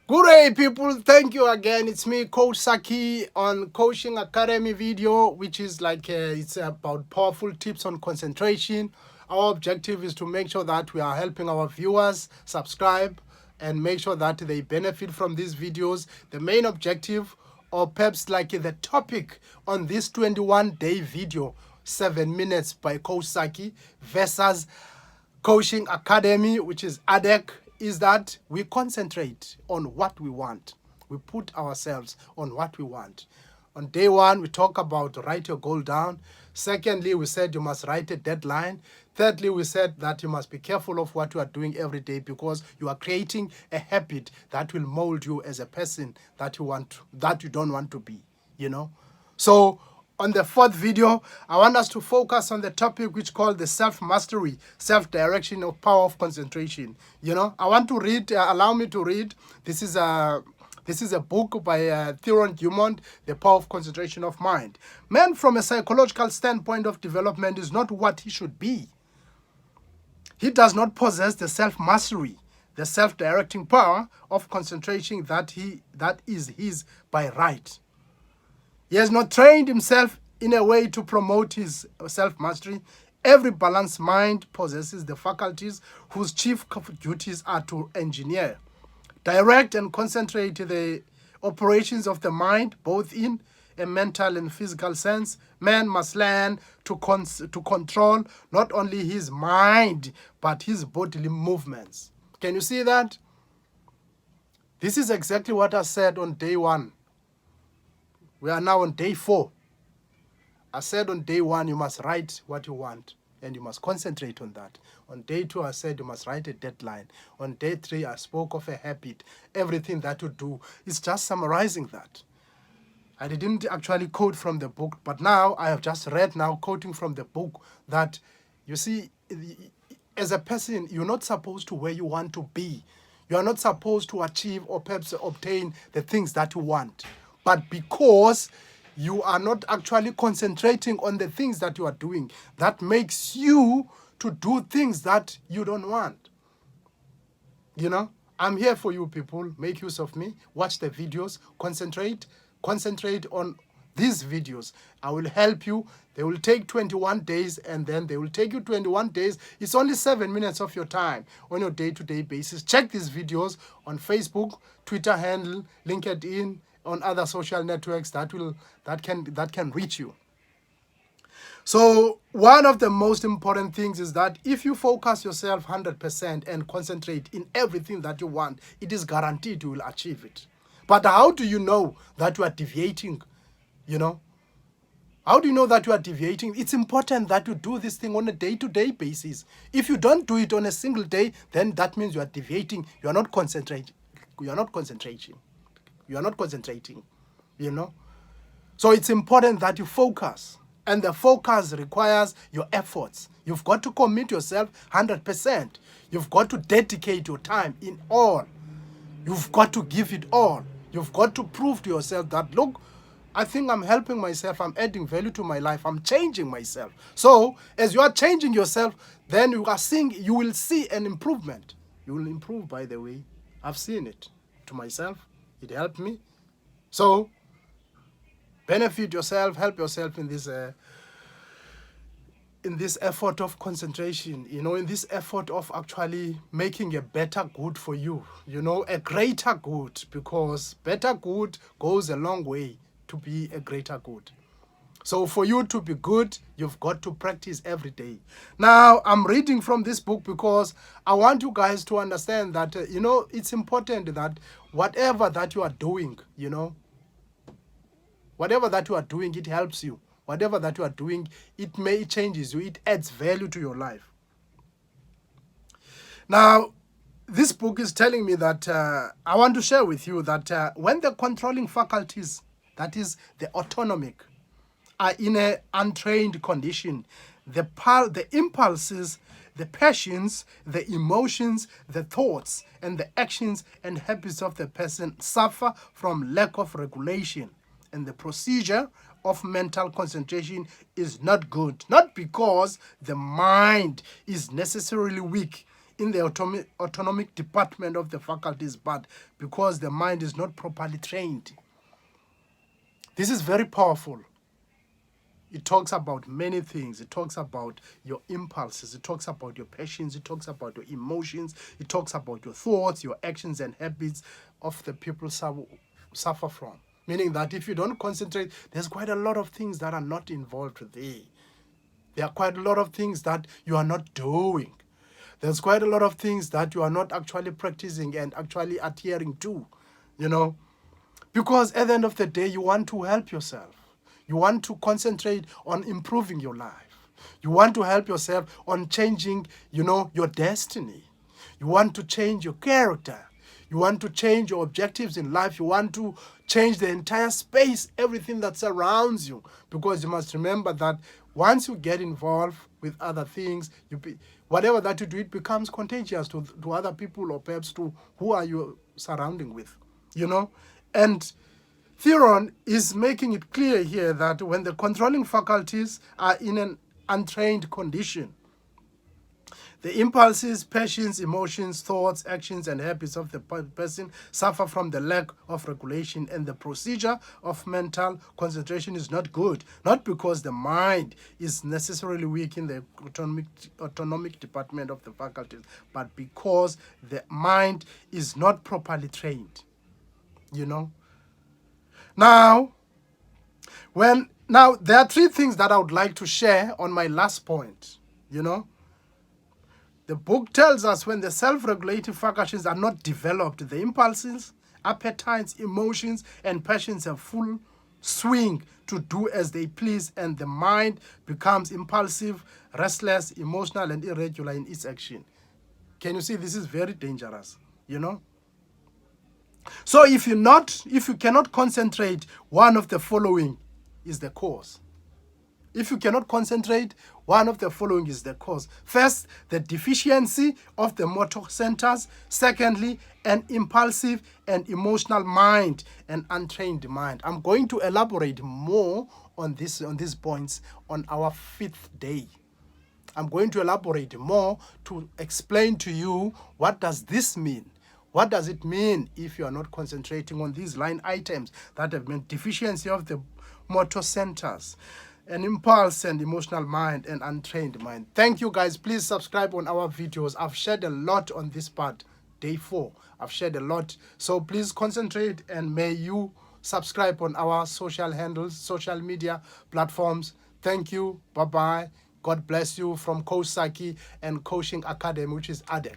Good day, people. Thank you again. It's me, Coach Saki, on Coaching Academy video, which is like it's about powerful tips on concentration. Our objective is to make sure that we are helping our viewers subscribe and make sure that they benefit from these videos. The main objective, or perhaps like the topic on this 21-day video, 7 minutes by Coach Saki versus Coaching Academy, which is ADEC, is that we concentrate on what we want. We put ourselves on what we want. On day one, we talk about write your goal down. Secondly, we said you must write a deadline. Thirdly, we said that you must be careful of what you are doing every day because you are creating a habit that will mold you as a person that you don't want to be, you know. So on the fourth video, I want us to focus on the topic which called the self-mastery, self-direction of power of concentration. You know, I want to read, allow me to read. This is a book by Theron Dumont, The Power of Concentration of Mind. Man, from a psychological standpoint of development, is not what he should be. He does not possess the self-mastery, the self-directing power of concentration that is his by right. He has not trained himself in a way to promote his self-mastery. Every balanced mind possesses the faculties whose chief duties are to engineer, direct and concentrate the operations of the mind, both in a mental and physical sense. Man must learn to control not only his mind, but his bodily movements. Can you see that? This is exactly what I said on day one. We are now on day 4. I said on day 1, you must write what you want and you must concentrate on that. On day 2, I said you must write a deadline. On day 3, I spoke of a habit. Everything that you do is just summarizing that. I didn't actually quote from the book, but now I have just read now, quoting from the book, that you see, as a person, you're not supposed to where you want to be. You are not supposed to achieve or perhaps obtain the things that you want. But because you are not actually concentrating on the things that you are doing, that makes you to do things that you don't want. You know, I'm here for you people. Make use of me. Watch the videos. Concentrate on these videos. I will help you. They will take 21 days and then they will take you 21 days. It's only 7 minutes of your time on your day-to-day basis. Check these videos on Facebook, Twitter handle, LinkedIn, on other social networks that can reach you. So one of the most important things is that if you focus yourself 100% and concentrate in everything that you want, it is guaranteed you will achieve it. But how do you know that you are deviating? You know, how do you know that you are deviating? It's important that you do this thing on a day-to-day basis. If you don't do it on a single day, then that means you are deviating. You are not concentrating. You are not concentrating. You are not concentrating, you know. So it's important that you focus. And the focus requires your efforts. You've got to commit yourself 100%. You've got to dedicate your time in all. You've got to give it all. You've got to prove to yourself that, look, I think I'm helping myself. I'm adding value to my life. I'm changing myself. So as you are changing yourself, then you will see an improvement. You will improve, by the way. I've seen it to myself. It helped me. So benefit yourself, help yourself in this effort of concentration, you know, in this effort of actually making a better good for you, you know, a greater good, because better good goes a long way to be a greater good. So for you to be good, you've got to practice every day. Now, I'm reading from this book because I want you guys to understand that, you know, it's important that whatever that you are doing, you know, whatever that you are doing, it helps you. Whatever that you are doing, it changes you. It adds value to your life. Now, this book is telling me that I want to share with you that when the controlling faculties, that is the autonomic, are in an untrained condition, the impulses, the passions, the emotions, the thoughts, and the actions and habits of the person suffer from lack of regulation. And the procedure of mental concentration is not good. Not because the mind is necessarily weak. in the autonomic department of the faculty is bad because the mind is not properly trained. This is very powerful. It talks about many things. It talks about your impulses. It talks about your passions. It talks about your emotions. It talks about your thoughts, your actions and habits of the people suffer from. Meaning that if you don't concentrate, there's quite a lot of things that are not involved there. There are quite a lot of things that you are not doing. There's quite a lot of things that you are not actually practicing and actually adhering to, Because at the end of the day, you want to help yourself. You want to concentrate on improving your life. You want to help yourself on changing, your destiny. You want to change your character. You want to change your objectives in life. You want to change the entire space, everything that surrounds you. Because you must remember that once you get involved with other things, whatever that you do, it becomes contagious to other people or perhaps to who are you surrounding with, And Theron is making it clear here that when the controlling faculties are in an untrained condition, the impulses, passions, emotions, thoughts, actions, and habits of the person suffer from the lack of regulation, and the procedure of mental concentration is not good, not because the mind is necessarily weak in the autonomic department of the faculties, but because the mind is not properly trained, Now, there are three things that I would like to share on my last point, The book tells us when the self-regulative faculties are not developed, the impulses, appetites, emotions, and passions have full swing to do as they please, and the mind becomes impulsive, restless, emotional, and irregular in its action. Can you see? This is very dangerous, So if you cannot concentrate, one of the following is the cause. If you cannot concentrate, one of the following is the cause. First, the deficiency of the motor centers. Secondly, an impulsive and emotional mind, an untrained mind. I'm going to elaborate more on these points on our 5th day. I'm going to elaborate more to explain to you what does this mean. What does it mean if you are not concentrating on these line items that have been deficiency of the motor centers, an impulse and emotional mind, and untrained mind? Thank you, guys. Please subscribe on our videos. I've shared a lot on this part, day 4. I've shared a lot. So please concentrate, and may you subscribe on our social handles, social media platforms. Thank you. Bye-bye. God bless you from Coach Saki and Coaching Academy, which is ADEC.